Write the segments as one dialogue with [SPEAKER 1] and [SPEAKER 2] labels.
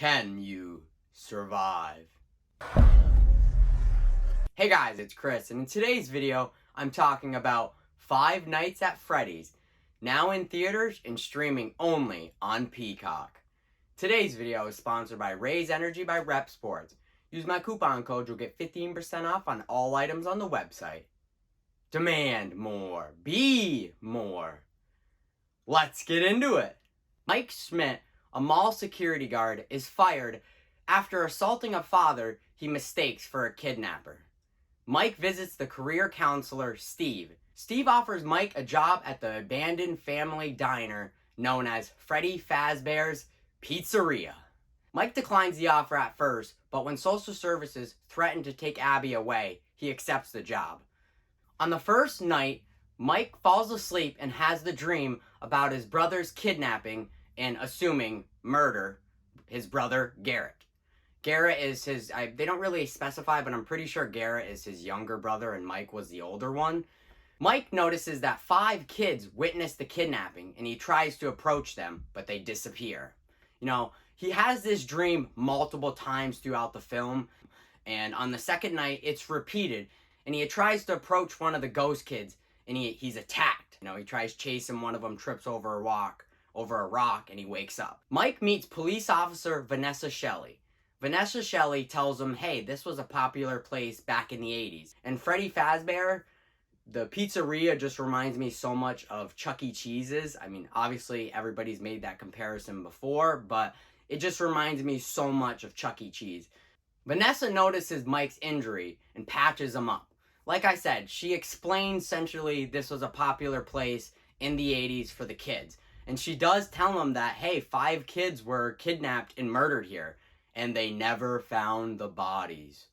[SPEAKER 1] Can you survive? Hey guys, it's Chris, and in today's video, I'm talking about Five Nights at Freddy's, now in theaters and streaming only on Peacock. Today's video is sponsored by Raise Energy by Rep Sports. Use my coupon code, you'll get 15% off on all items on the website. Demand more. Be more. Let's get into it. Mike Schmidt, a mall security guard, is fired after assaulting a father he mistakes for a kidnapper. Mike visits the career counselor, Steve. Steve offers Mike a job at the abandoned family diner known as Fazbear's Pizzaria. Mike declines the offer at first, but when social services threaten to take Abby away, he accepts the job. On the first night, Mike falls asleep and has the dream about his brother's kidnapping and assuming murder his brother Garrett. Garrett is his, they don't really specify, but I'm pretty sure Garrett is his younger brother and Mike was the older one. Mike notices that 5 kids witnessed the kidnapping and he tries to approach them, but they disappear. You know, he has this dream multiple times throughout the film, and on the second night it's repeated, and he tries to approach one of the ghost kids and he's attacked. You know, he tries chasing one of them, trips over a rock, and he wakes up. Mike meets police officer Vanessa Shelley. Vanessa Shelley tells him, hey, this was a popular place back in the 80s. And Freddy Fazbear, the pizzeria just reminds me so much of Chuck E. Cheese's. I mean, obviously everybody's made that comparison before, but it just reminds me so much of Chuck E. Cheese. Vanessa notices Mike's injury and patches him up. Like I said, she explains essentially this was a popular place in the 80s for the kids. And she does tell him that, hey, 5 kids were kidnapped and murdered here, and they never found the bodies.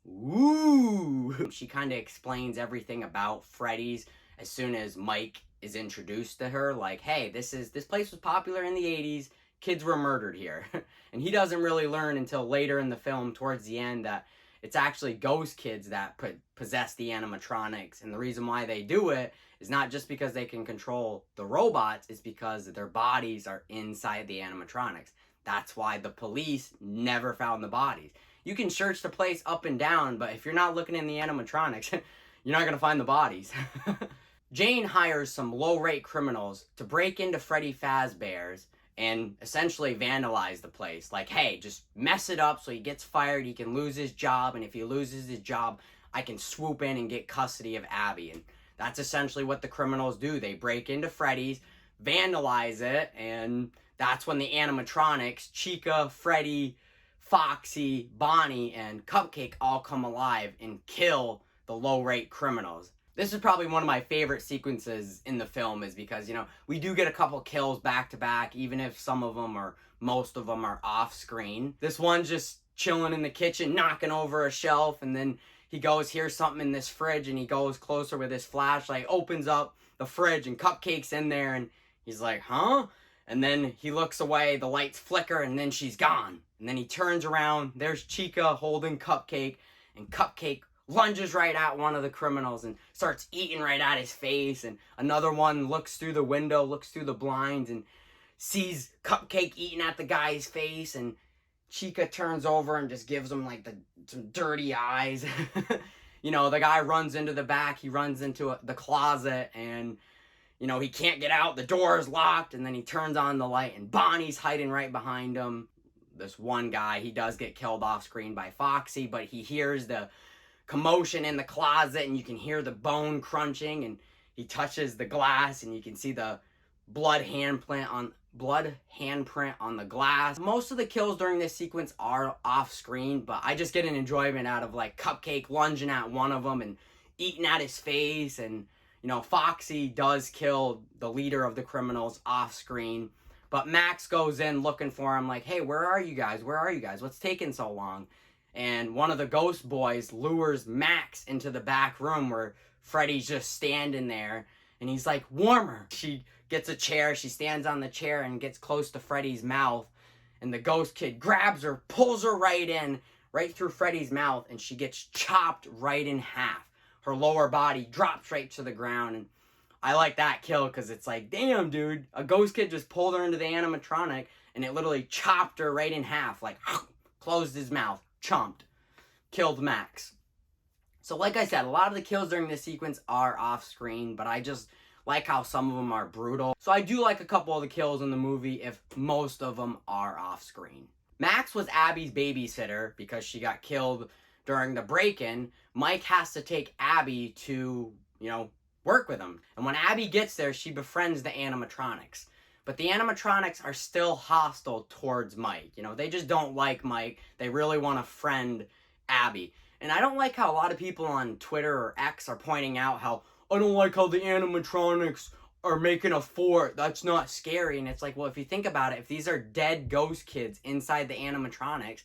[SPEAKER 1] Ooh! She kind of explains everything about Freddy's as soon as Mike is introduced to her. Like, hey, this place was popular in the 80s, kids were murdered here. And he doesn't really learn until later in the film, towards the end, that it's actually ghost kids that possess the animatronics. And the reason why they do it is not just because they can control the robots, it's because their bodies are inside the animatronics. That's why the police never found the bodies. You can search the place up and down, but if you're not looking in the animatronics, you're not going to find the bodies. Jane hires some low-rate criminals to break into Freddy Fazbear's and essentially vandalize the place. Like, hey, just mess it up so he gets fired, he can lose his job, and if he loses his job, I can swoop in and get custody of Abby. And that's essentially what the criminals do. They break into Freddy's, vandalize it, and that's when the animatronics, Chica, Freddy, Foxy, Bonnie, and Cupcake all come alive and kill the low-rate criminals. This is probably one of my favorite sequences in the film, is because, you know, we do get a couple kills back to back, even if some of them or most of them are off screen. This one's just chilling in the kitchen, knocking over a shelf, and then he goes, here's something in this fridge, and he goes closer with his flashlight, opens up the fridge, and Cupcake's in there, and he's like, huh? And then he looks away, the lights flicker, and then she's gone. And then he turns around, there's Chica holding Cupcake, and Cupcake lunges right at one of the criminals and starts eating right at his face. And another one looks through the window, looks through the blinds, and sees Cupcake eating at the guy's face. And Chica turns over and just gives him like some dirty eyes. You know, the guy runs into the back, he runs into the closet, and you know, he can't get out, the door is locked, and then he turns on the light, and Bonnie's hiding right behind him. This one guy, he does get killed off screen by Foxy, but he hears the commotion in the closet, and you can hear the bone crunching, and he touches the glass, and you can see the blood handprint on the glass. Most of the kills during this sequence are off screen, but I just get an enjoyment out of like Cupcake lunging at one of them and eating at his face. And you know, Foxy does kill the leader of the criminals off screen, but Max goes in looking for him, like, hey, where are you guys? Where are you guys? What's taking so long? And one of the ghost boys lures Max into the back room where Freddy's just standing there, and he's like, warmer. She gets a chair, she stands on the chair and gets close to Freddy's mouth, and the ghost kid grabs her, pulls her right through Freddy's mouth, and she gets chopped right in half. Her lower body drops right to the ground, and I like that kill because it's like, damn, dude, a ghost kid just pulled her into the animatronic, and it literally chopped her right in half, like closed his mouth, chomped, killed Max. So like I said, a lot of the kills during this sequence are off screen, but I just like how some of them are brutal. So I do like a couple of the kills in the movie if most of them are off screen. Max was Abby's babysitter because she got killed during the break-in. Mike has to take Abby to, work with him. And when Abby gets there, she befriends the animatronics. But the animatronics are still hostile towards Mike. They just don't like Mike. They really want to friend Abby. And I don't like how a lot of people on Twitter or X are pointing out how, I don't like how the animatronics are making a fort. That's not scary. And it's like, well, if you think about it, if these are dead ghost kids inside the animatronics,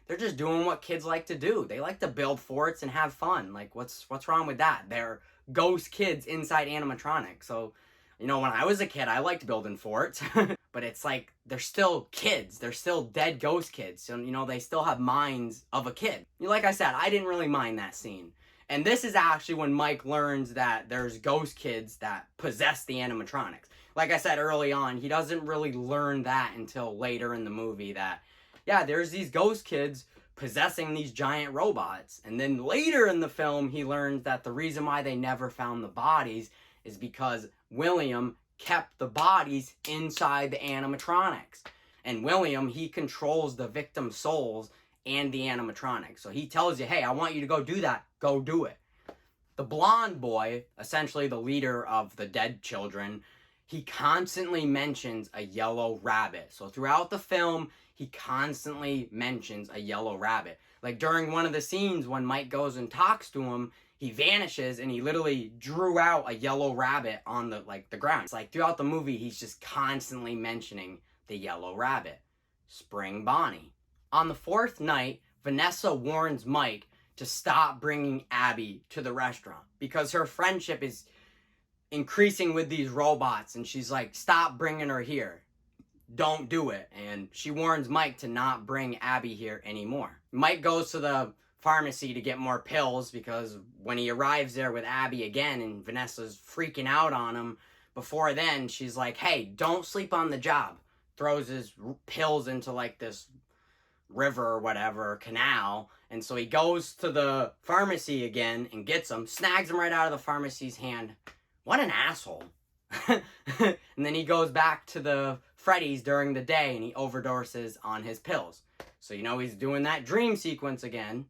[SPEAKER 1] they're just doing what kids like to do. They like to build forts and have fun. Like, what's wrong with that? They're ghost kids inside animatronics. So, when I was a kid, I liked building forts. But it's like, they're still kids. They're still dead ghost kids. So, they still have minds of a kid. Like I said, I didn't really mind that scene. And this is actually when Mike learns that there's ghost kids that possess the animatronics. Like I said early on, he doesn't really learn that until later in the movie that, yeah, there's these ghost kids possessing these giant robots. And then later in the film, he learns that the reason why they never found the bodies is because William kept the bodies inside the animatronics. And William, he controls the victim's souls and the animatronics. So he tells you, hey, I want you to go do that. Go do it. The blonde boy, essentially the leader of the dead children, he constantly mentions a yellow rabbit. So throughout the film, he constantly mentions a yellow rabbit. Like during one of the scenes when Mike goes and talks to him, he vanishes and he literally drew out a yellow rabbit on the ground. It's like throughout the movie, he's just constantly mentioning the yellow rabbit. Spring Bonnie. On the fourth night, Vanessa warns Mike to stop bringing Abby to the restaurant because her friendship is increasing with these robots, and she's like, stop bringing her here. Don't do it. And she warns Mike to not bring Abby here anymore. Mike goes to the pharmacy to get more pills because when he arrives there with Abby again and Vanessa's freaking out on him, before then she's like, hey, don't sleep on the job. Throws his pills into this river or whatever, canal. And so he goes to the pharmacy again and gets them, snags them right out of the pharmacy's hand. What an asshole. And then he goes back to the Freddy's during the day and he overdoses on his pills. So he's doing that dream sequence again.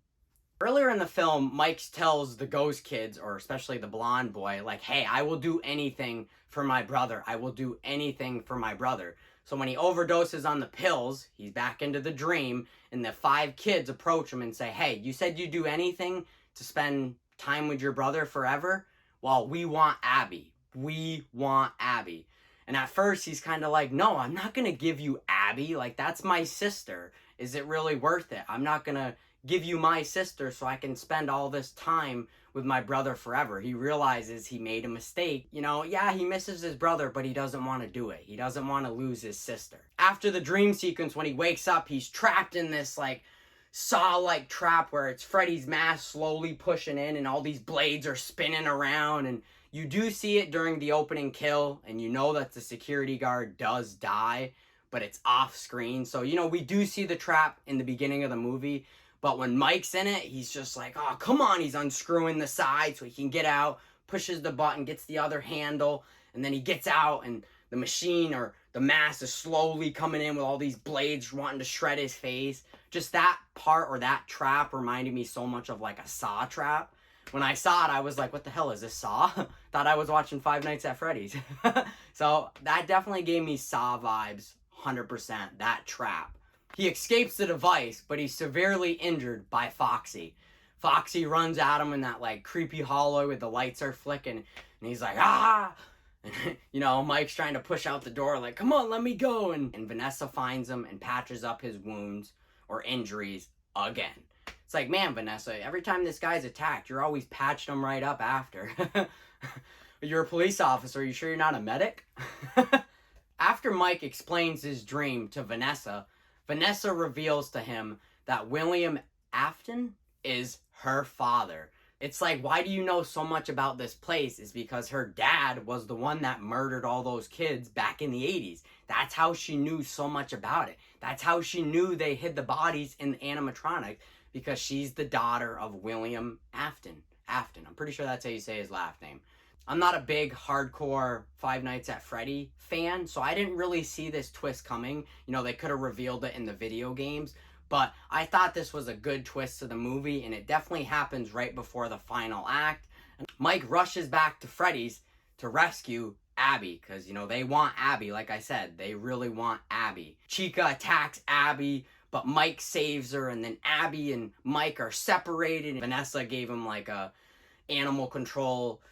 [SPEAKER 1] Earlier in the film, Mike tells the ghost kids, or especially the blonde boy, like, hey, I will do anything for my brother. I will do anything for my brother. So when he overdoses on the pills, he's back into the dream, and the 5 kids approach him and say, hey, you said you'd do anything to spend time with your brother forever? Well, we want Abby. We want Abby. And at first, he's kind of like, no, I'm not going to give you Abby. That's my sister. Is it really worth it? I'm not going to give you my sister so I can spend all this time with my brother forever. He realizes he made a mistake. Yeah, he misses his brother, but he doesn't want to do it. He doesn't want to lose his sister. After the dream sequence, when he wakes up, he's trapped in this saw-like trap where it's Freddy's mask slowly pushing in and all these blades are spinning around, and you do see it during the opening kill, and you know that the security guard does die, but it's off screen. So, we do see the trap in the beginning of the movie, but when Mike's in it, he's just like, oh, come on. He's unscrewing the side so he can get out, pushes the button, gets the other handle, and then he gets out, and the machine or the mask is slowly coming in with all these blades wanting to shred his face. Just that part or that trap reminded me so much of a Saw trap. When I saw it, I was like, what the hell is this, Saw? Thought I was watching Five Nights at Freddy's. So that definitely gave me Saw vibes, 100%, that trap. He escapes the device, but he's severely injured by Foxy. Foxy runs at him in that creepy hallway where the lights are flicking, and he's like, ah! And, Mike's trying to push out the door come on, let me go. And Vanessa finds him and patches up his wounds or injuries again. It's like, man, Vanessa, every time this guy's attacked, you're always patching him right up after. You're a police officer. Are you sure you're not a medic? After Mike explains his dream to Vanessa, Vanessa reveals to him that William Afton is her father. It's like, why do you know so much about this place? Is because her dad was the one that murdered all those kids back in the 80s. That's how she knew so much about it. That's how she knew they hid the bodies in the animatronic, because she's the daughter of William Afton. Afton. I'm pretty sure that's how you say his last name. I'm not a big hardcore Five Nights at Freddy fan, so I didn't really see this twist coming. You know, they could have revealed it in the video games, but I thought this was a good twist to the movie, and it definitely happens right before the final act. Mike rushes back to Freddy's to rescue Abby, because, you know, they want Abby. Like I said, they really want Abby. Chica attacks Abby, but Mike saves her, and then Abby and Mike are separated. Vanessa gave him like a animal control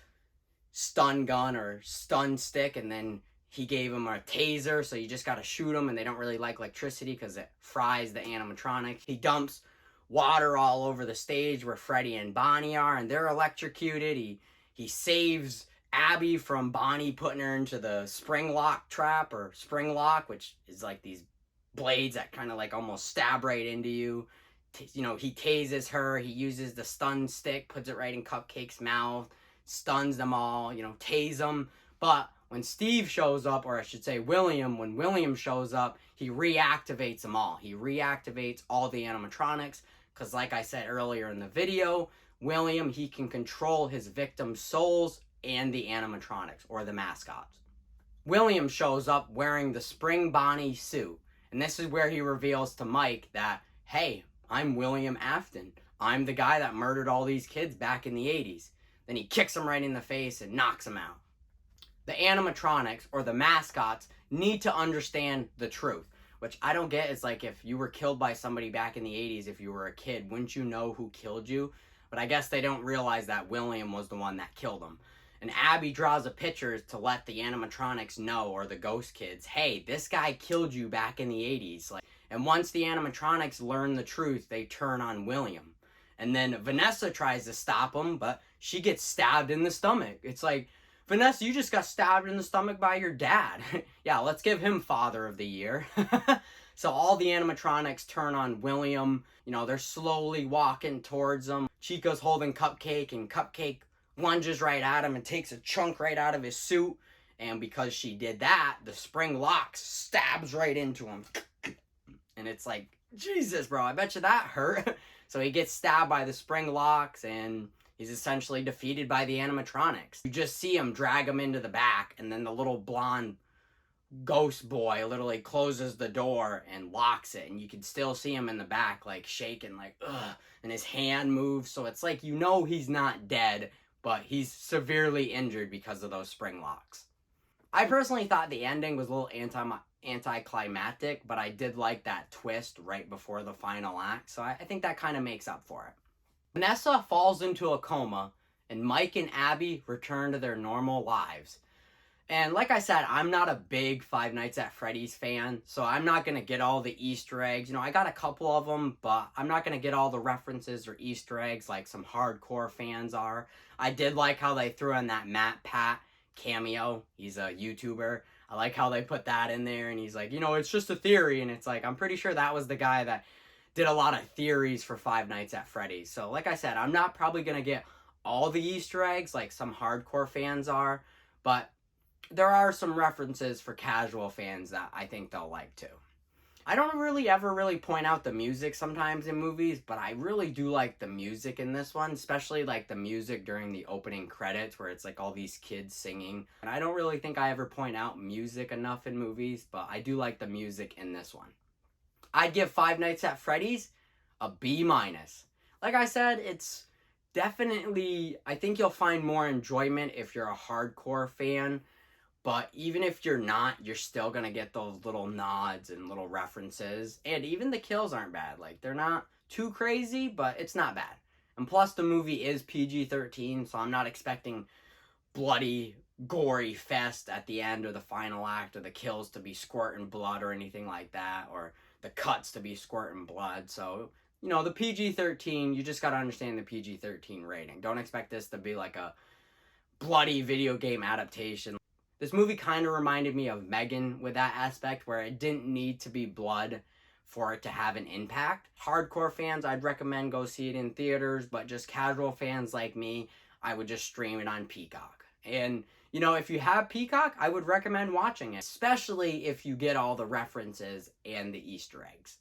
[SPEAKER 1] stun gun or stun stick, and then he gave him a taser, so you just gotta shoot him, and they don't really like electricity because it fries the animatronics. He dumps water all over the stage where Freddy and Bonnie are, and they're electrocuted. He saves Abby from Bonnie putting her into the spring lock trap, or spring lock, which is like these blades that kind of like almost stab right into you. You know, he tases her, he uses the stun stick, puts it right in Cupcake's mouth, stuns them all, you know, tase them. But when Steve shows up, or I should say William, when William shows up, he reactivates them all. He reactivates all the animatronics, because like I said earlier in the video, William, he can control his victims' souls and the animatronics, or the mascots. William shows up wearing the Spring Bonnie suit, and this is where he reveals to Mike that, hey, I'm William Afton. I'm the guy that murdered all these kids back in the 80s. Then he kicks him right in the face and knocks him out. The animatronics, or the mascots, need to understand the truth, which I don't get. It's like, if you were killed by somebody back in the 80s, if you were a kid, wouldn't you know who killed you? But I guess they don't realize that William was the one that killed him. And Abby draws a picture to let the animatronics know, or the ghost kids, hey, this guy killed you back in the 80s. And once the animatronics learn the truth, they turn on William. And then Vanessa tries to stop him, but she gets stabbed in the stomach. It's like, Vanessa, you just got stabbed in the stomach by your dad. Yeah, let's give him Father of the Year. So all the animatronics turn on William. You know, they're slowly walking towards him. Chica's holding Cupcake, and Cupcake lunges right at him and takes a chunk right out of his suit. And because she did that, the spring lock stabs right into him. And it's like, Jesus, bro, I bet you that hurt. So he gets stabbed by the spring locks, and he's essentially defeated by the animatronics. You just see him drag him into the back, and then the little blonde ghost boy literally closes the door and locks it, and you can still see him in the back, like, shaking, like, ugh, and his hand moves, so it's like, you know, he's not dead, but he's severely injured because of those spring locks. I personally thought the ending was a little anticlimactic, but I did like that twist right before the final act, so I think that kind of makes up for it. Vanessa falls into a coma, and Mike and Abby return to their normal lives. And like I said, I'm not a big Five Nights at Freddy's fan, so I'm not going to get all the Easter eggs. You know, I got a couple of them, but I'm not going to get all the references or Easter eggs like some hardcore fans are. I did like how they threw in that Matt Pat cameo. He's a YouTuber. I like how they put that in there, and he's like, you know, it's just a theory, and it's like, I'm pretty sure that was the guy that did a lot of theories for Five Nights at Freddy's. So like I said, I'm not probably going to get all the Easter eggs like some hardcore fans are, but there are some references for casual fans that I think they'll like too. I don't ever point out the music sometimes in movies, but I really do like the music in this one, especially like the music during the opening credits where it's like all these kids singing. And I don't really think I ever point out music enough in movies, but I do like the music in this one. I'd give Five Nights at Freddy's a B-. Like I said, it's definitely, I think you'll find more enjoyment if you're a hardcore fan. But even if you're not, you're still going to get those little nods and little references. And even the kills aren't bad. Like, they're not too crazy, but it's not bad. And plus, the movie is PG-13, so I'm not expecting bloody, gory fest at the end or the final act, or the kills to be squirting blood or anything like that, or the cuts to be squirting blood. So, you know, the PG-13, you just got to understand the PG-13 rating. Don't expect this to be like a bloody video game adaptation. This movie kind of reminded me of Megan with that aspect, where it didn't need to be blood for it to have an impact. Hardcore fans, I'd recommend go see it in theaters, but just casual fans like me, I would just stream it on Peacock. And, you know, if you have Peacock, I would recommend watching it, especially if you get all the references and the Easter eggs.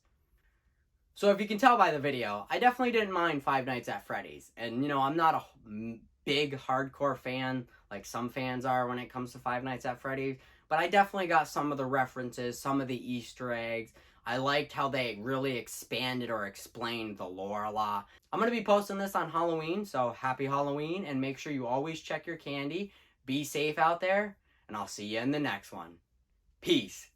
[SPEAKER 1] So if you can tell by the video, I definitely didn't mind Five Nights at Freddy's. And, you know, I'm not a big hardcore fan like some fans are when it comes to Five Nights at Freddy's, but I definitely got some of the references, some of the Easter eggs. I liked how they really expanded or explained the lore a lot. I'm going to be posting this on Halloween, so happy Halloween, and make sure you always check your candy. Be safe out there, and I'll see you in the next one. Peace.